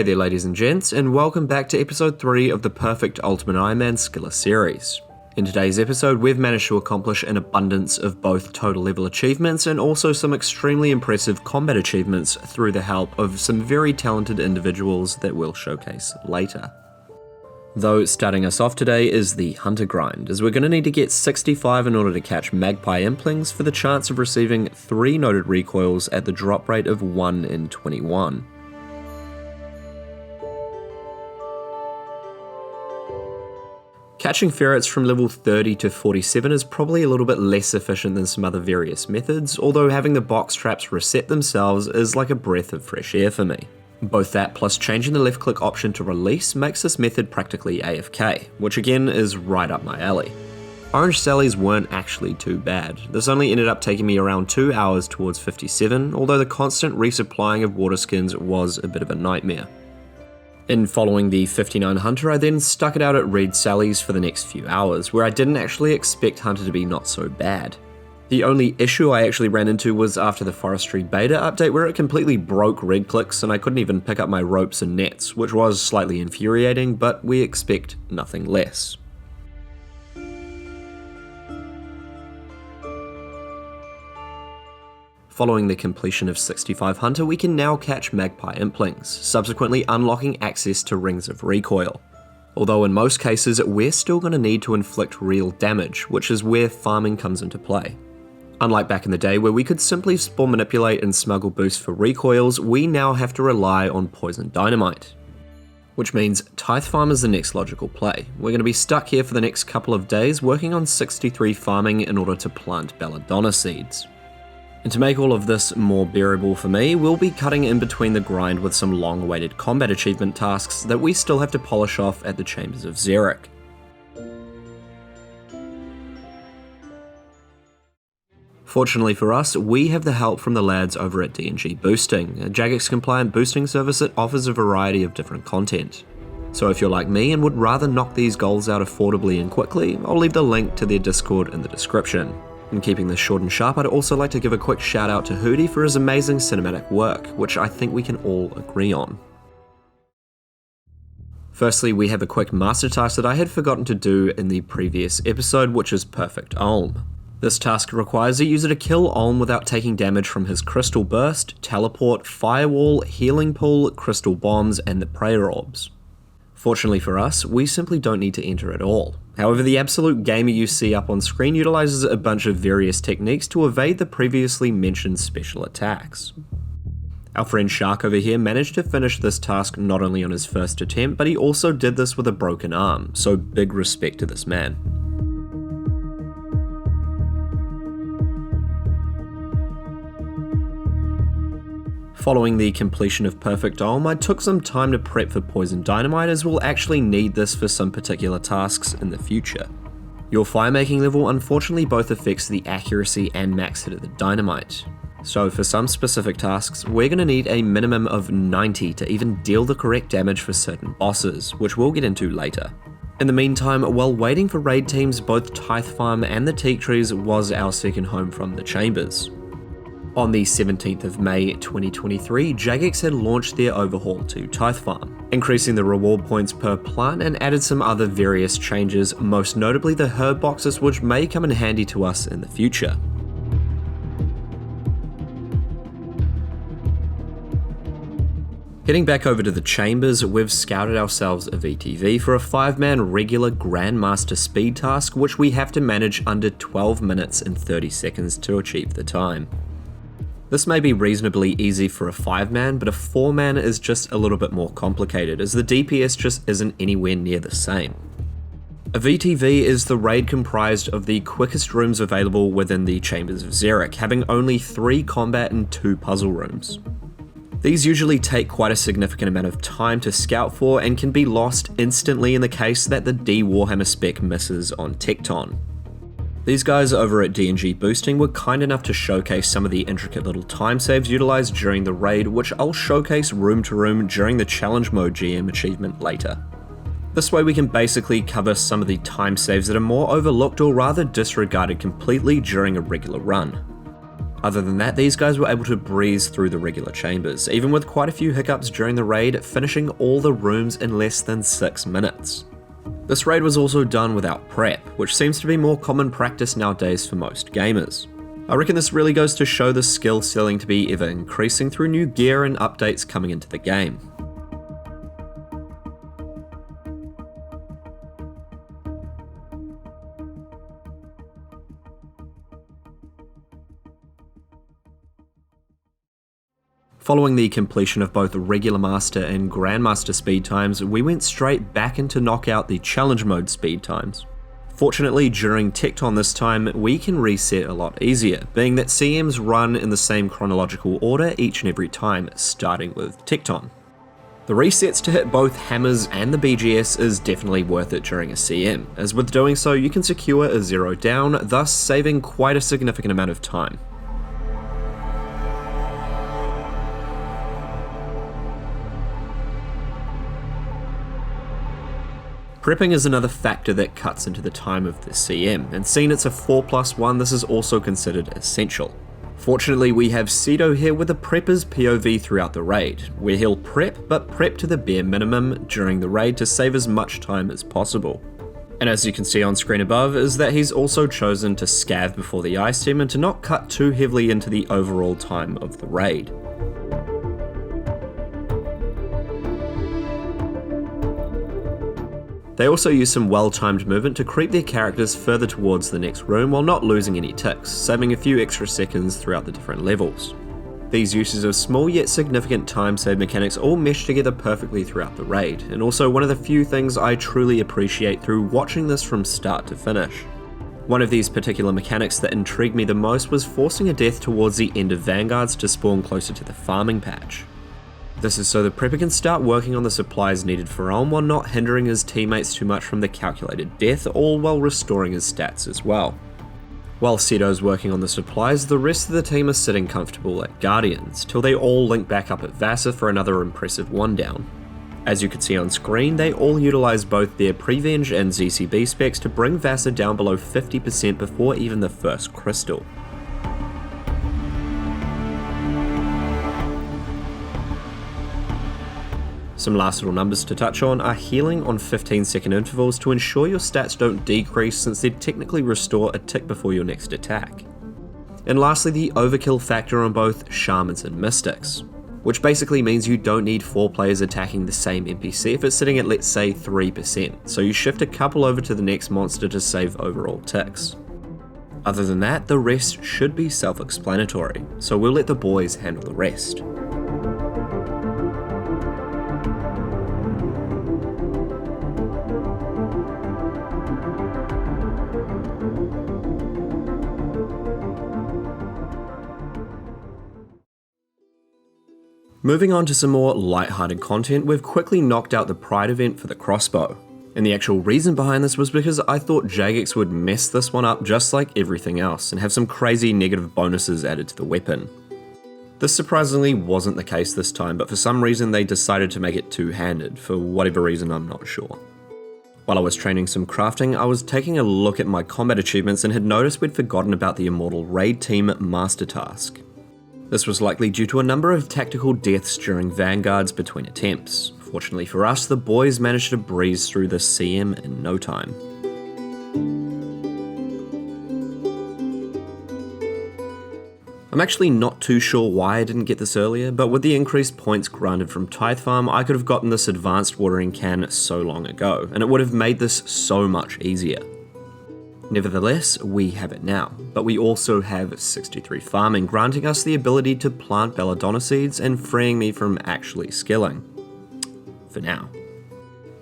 Hey there ladies and gents, and welcome back to episode 3 of the Perfect Ultimate Iron Man Skiller series. In today's episode, we've managed to accomplish an abundance of both total level achievements and also some extremely impressive combat achievements through the help of some very talented individuals that we'll showcase later. Though starting us off today is the Hunter grind, as we're going to need to get 65 in order to catch Magpie Implings for the chance of receiving 3 noted recoils at the drop rate of 1 in 21. Catching ferrets from level 30 to 47 is probably a little bit less efficient than some other various methods, although having the box traps reset themselves is like a breath of fresh air for me. Both that plus changing the left click option to release makes this method practically AFK, which again is right up my alley. Orange Sallies weren't actually too bad. This only ended up taking me around 2 hours towards 57, although the constant resupplying of water skins was a bit of a nightmare. In following the 59 Hunter, I then stuck it out at Red Sallies for the next few hours, where I didn't actually expect Hunter to be not so bad. The only issue I actually ran into was after the Forestry beta update, where it completely broke red clicks and I couldn't even pick up my ropes and nets, which was slightly infuriating, but we expect nothing less. Following the completion of 65 Hunter, we can now catch Magpie Implings, subsequently unlocking access to Rings of Recoil. Although in most cases, we're still going to need to inflict real damage, which is where farming comes into play. Unlike back in the day where we could simply spawn manipulate and smuggle boosts for recoils, we now have to rely on poison dynamite. Which means Tithe Farm is the next logical play. We're going to be stuck here for the next couple of days working on 63 farming in order to plant Belladonna seeds. And to make all of this more bearable for me, we'll be cutting in between the grind with some long-awaited combat achievement tasks that we still have to polish off at the Chambers of Xeric. Fortunately for us, we have the help from the lads over at D&G Boosting, a Jagex compliant boosting service that offers a variety of different content. So if you're like me and would rather knock these goals out affordably and quickly, I'll leave the link to their Discord in the description. And keeping this short and sharp, I'd also like to give a quick shout out to Hootie for his amazing cinematic work, which I think we can all agree on. Firstly, we have a quick master task that I had forgotten to do in the previous episode, which is Perfect Ulm. This task requires a user to kill Ulm without taking damage from his Crystal Burst, Teleport, Firewall, Healing Pool, Crystal Bombs, and the Prayer Orbs. Fortunately for us, we simply don't need to enter at all. However, the absolute gamer you see up on screen utilizes a bunch of various techniques to evade the previously mentioned special attacks. Our friend Shark over here managed to finish this task not only on his first attempt, but he also did this with a broken arm, so big respect to this man. Following the completion of Perfect Ulm, I took some time to prep for Poison Dynamite, as we'll actually need this for some particular tasks in the future. Your firemaking level unfortunately both affects the accuracy and max hit of the dynamite. So for some specific tasks, we're going to need a minimum of 90 to even deal the correct damage for certain bosses, which we'll get into later. In the meantime, while waiting for raid teams, both Tithe Farm and the Teak Trees was our second home from the Chambers. On the 17th of May 2023, Jagex had launched their overhaul to Tithe Farm, increasing the reward points per plant and added some other various changes, most notably the herb boxes, which may come in handy to us in the future. Heading back over to the Chambers, we've scouted ourselves a VTV for a 5-man regular Grandmaster speed task, which we have to manage under 12 minutes and 30 seconds to achieve the time. This may be reasonably easy for a 5-man, but a 4-man is just a little bit more complicated, as the DPS just isn't anywhere near the same. A VTV is the raid comprised of the quickest rooms available within the Chambers of Xeric, having only 3 combat and 2 puzzle rooms. These usually take quite a significant amount of time to scout for and can be lost instantly in the case that the D Warhammer spec misses on Tecton. These guys over at D&G Boosting were kind enough to showcase some of the intricate little time saves utilized during the raid, which I'll showcase room to room during the challenge mode GM achievement later. This way we can basically cover some of the time saves that are more overlooked or rather disregarded completely during a regular run. Other than that, these guys were able to breeze through the regular chambers, even with quite a few hiccups during the raid, finishing all the rooms in less than 6 minutes. This raid was also done without prep, which seems to be more common practice nowadays for most gamers. I reckon this really goes to show the skill ceiling to be ever increasing through new gear and updates coming into the game. Following the completion of both regular master and grandmaster speed times, we went straight back into knockout the challenge mode speed times. Fortunately, during Tecton this time, we can reset a lot easier, being that CMs run in the same chronological order each and every time, starting with Tecton. The resets to hit both hammers and the BGS is definitely worth it during a CM, as with doing so you can secure a 0 down, thus saving quite a significant amount of time. Prepping is another factor that cuts into the time of the CM, and seeing it's a 4+1, this is also considered essential. Fortunately, we have Cedo here with a prepper's POV throughout the raid, where he'll prep, but prep to the bare minimum during the raid to save as much time as possible. And as you can see on screen above, is that he's also chosen to scav before the item and to not cut too heavily into the overall time of the raid. They also use some well-timed movement to creep their characters further towards the next room while not losing any ticks, saving a few extra seconds throughout the different levels. These uses of small yet significant time save mechanics all mesh together perfectly throughout the raid, and also one of the few things I truly appreciate through watching this from start to finish. One of these particular mechanics that intrigued me the most was forcing a death towards the end of vanguards to spawn closer to the farming patch. This is so the prepper can start working on the supplies needed for Olm while not hindering his teammates too much from the calculated death, all while restoring his stats as well. While Cedo's working on the supplies, the rest of the team are sitting comfortable at Guardians, till they all link back up at Vasa for another impressive 1 down. As you can see on screen, they all utilise both their Prevenge and ZCB specs to bring Vasa down below 50% before even the first crystal. Some last little numbers to touch on are healing on 15-second intervals to ensure your stats don't decrease, since they technically restore a tick before your next attack. And lastly, the overkill factor on both shamans and mystics, which basically means you don't need 4 players attacking the same NPC if it's sitting at, let's say, 3%, so you shift a couple over to the next monster to save overall ticks. Other than that, the rest should be self-explanatory, so we'll let the boys handle the rest. Moving on to some more light-hearted content, we've quickly knocked out the Pride event for the crossbow. And the actual reason behind this was because I thought Jagex would mess this one up just like everything else and have some crazy negative bonuses added to the weapon. This surprisingly wasn't the case this time, but for some reason they decided to make it two-handed, for whatever reason I'm not sure. While I was training some crafting, I was taking a look at my combat achievements and had noticed we'd forgotten about the Immortal Raid Team Master Task. This was likely due to a number of tactical deaths during vanguards between attempts. Fortunately for us, the boys managed to breeze through the CM in no time. I'm actually not too sure why I didn't get this earlier, but with the increased points granted from Tithe Farm, I could have gotten this advanced watering can so long ago, and it would have made this so much easier. Nevertheless, we have it now, but we also have 63 farming, granting us the ability to plant belladonna seeds and freeing me from actually skilling. For now.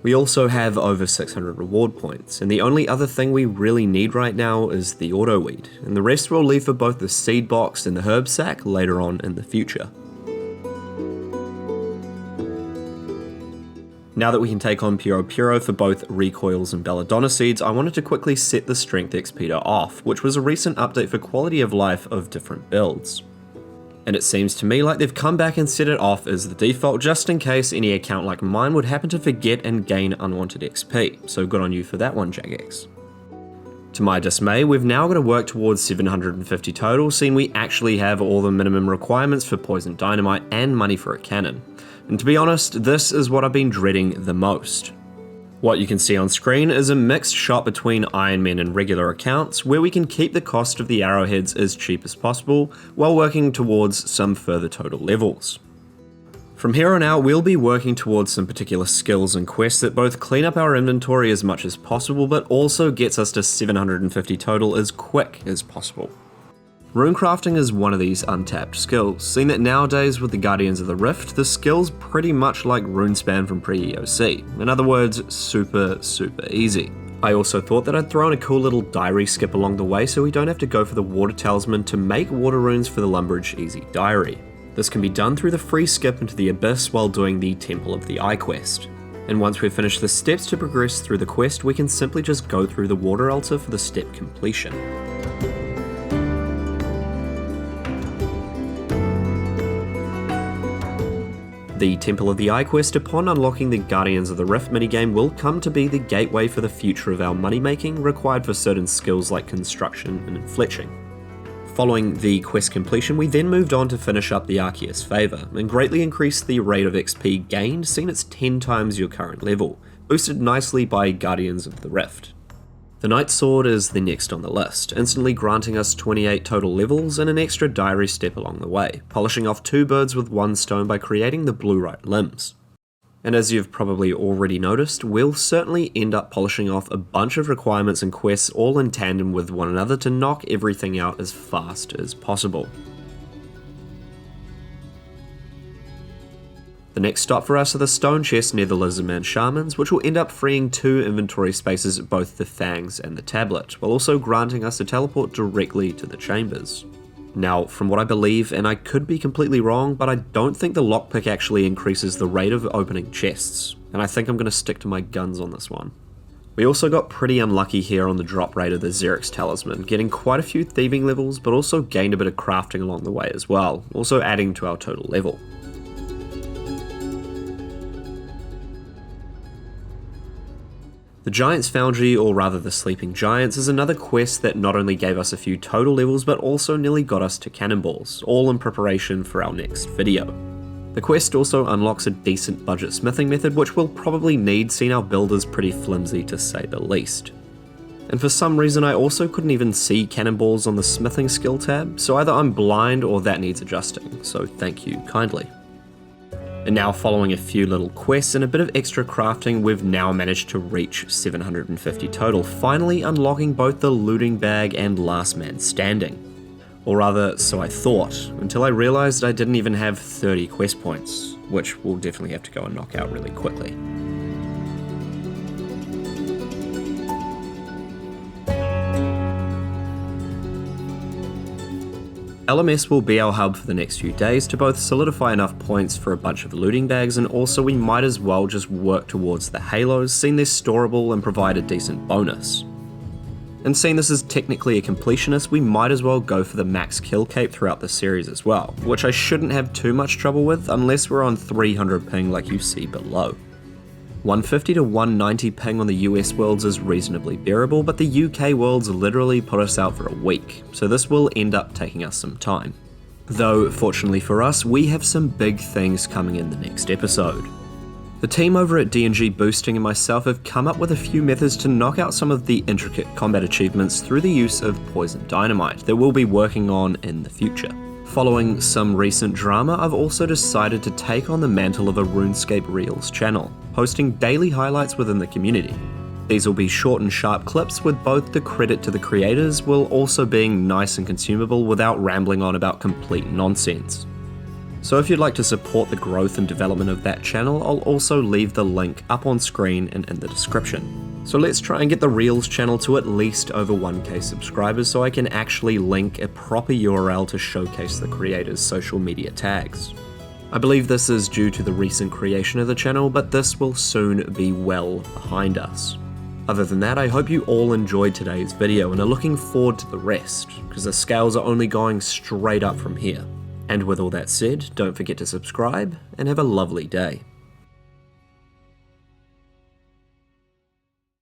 We also have over 600 reward points, and the only other thing we really need right now is the auto weed, and the rest we'll leave for both the seed box and the herb sack later on in the future. Now that we can take on Puro for both recoils and belladonna seeds, I wanted to quickly set the strength XPeter off, which was a recent update for quality of life of different builds. And it seems to me like they've come back and set it off as the default just in case any account like mine would happen to forget and gain unwanted XP, so good on you for that one, Jagex. To my dismay, we've now got to work towards 750 total, seeing we actually have all the minimum requirements for poison dynamite and money for a cannon. And to be honest, this is what I've been dreading the most. What you can see on screen is a mixed shot between Iron Men and regular accounts, where we can keep the cost of the arrowheads as cheap as possible, while working towards some further total levels. From here on out, we'll be working towards some particular skills and quests that both clean up our inventory as much as possible, but also gets us to 750 total as quick as possible. Runecrafting is one of these untapped skills, seeing that nowadays with the Guardians of the Rift, the skill's pretty much like Runespan from pre-EOC. In other words, super easy. I also thought that I'd throw in a cool little diary skip along the way so we don't have to go for the Water Talisman to make water runes for the Lumbridge Easy Diary. This can be done through the free skip into the Abyss while doing the Temple of the Eye quest. And once we've finished the steps to progress through the quest, we can simply just go through the water altar for the step completion. The Temple of the Eye quest, upon unlocking the Guardians of the Rift minigame, will come to be the gateway for the future of our money making, required for certain skills like construction and fletching. Following the quest completion, we then moved on to finish up the Arceus Favor, and greatly increased the rate of XP gained, seeing it's 10 times your current level, boosted nicely by Guardians of the Rift. The Knight's Sword is the next on the list, instantly granting us 28 total levels and an extra diary step along the way, polishing off 2 birds with 1 stone by creating the blue right limbs. And as you've probably already noticed, we'll certainly end up polishing off a bunch of requirements and quests all in tandem with one another to knock everything out as fast as possible. The next stop for us are the stone chests near the Lizardman Shamans, which will end up freeing 2 inventory spaces at both the Fangs and the Tablet, while also granting us a teleport directly to the chambers. Now, from what I believe, and I could be completely wrong, but I don't think the lockpick actually increases the rate of opening chests, and I think I'm going to stick to my guns on this one. We also got pretty unlucky here on the drop rate of the Xeric's Talisman, getting quite a few thieving levels, but also gained a bit of crafting along the way as well, also adding to our total level. The Giant's Foundry, or rather the Sleeping Giants, is another quest that not only gave us a few total levels but also nearly got us to cannonballs, all in preparation for our next video. The quest also unlocks a decent budget smithing method, which we'll probably need, seeing our build is pretty flimsy to say the least. And for some reason I also couldn't even see cannonballs on the smithing skill tab, so either I'm blind or that needs adjusting, so thank you kindly. And now, following a few little quests and a bit of extra crafting, we've now managed to reach 750 total, finally unlocking both the looting bag and last man standing. Or rather, so I thought, until I realised I didn't even have 30 quest points, which we'll definitely have to go and knock out really quickly. LMS will be our hub for the next few days to both solidify enough points for a bunch of looting bags, and also we might as well just work towards the halos, seeing they're storable and provide a decent bonus. And seeing this is technically a completionist, we might as well go for the max kill cape throughout the series as well, which I shouldn't have too much trouble with unless we're on 300 ping like you see below. 150 to 190 ping on the US worlds is reasonably bearable, but the UK worlds literally put us out for a week, so this will end up taking us some time. Though, fortunately for us, we have some big things coming in the next episode. The team over at D&G Boosting and myself have come up with a few methods to knock out some of the intricate combat achievements through the use of poison dynamite that we'll be working on in the future. Following some recent drama, I've also decided to take on the mantle of a RuneScape Reels channel, posting daily highlights within the community. These will be short and sharp clips with both the credit to the creators while also being nice and consumable without rambling on about complete nonsense. So if you'd like to support the growth and development of that channel, I'll also leave the link up on screen and in the description. So let's try and get the Reels channel to at least over 1k subscribers so I can actually link a proper URL to showcase the creators' social media tags. I believe this is due to the recent creation of the channel, but this will soon be well behind us. Other than that, I hope you all enjoyed today's video and are looking forward to the rest, because the scales are only going straight up from here. And with all that said, don't forget to subscribe and have a lovely day.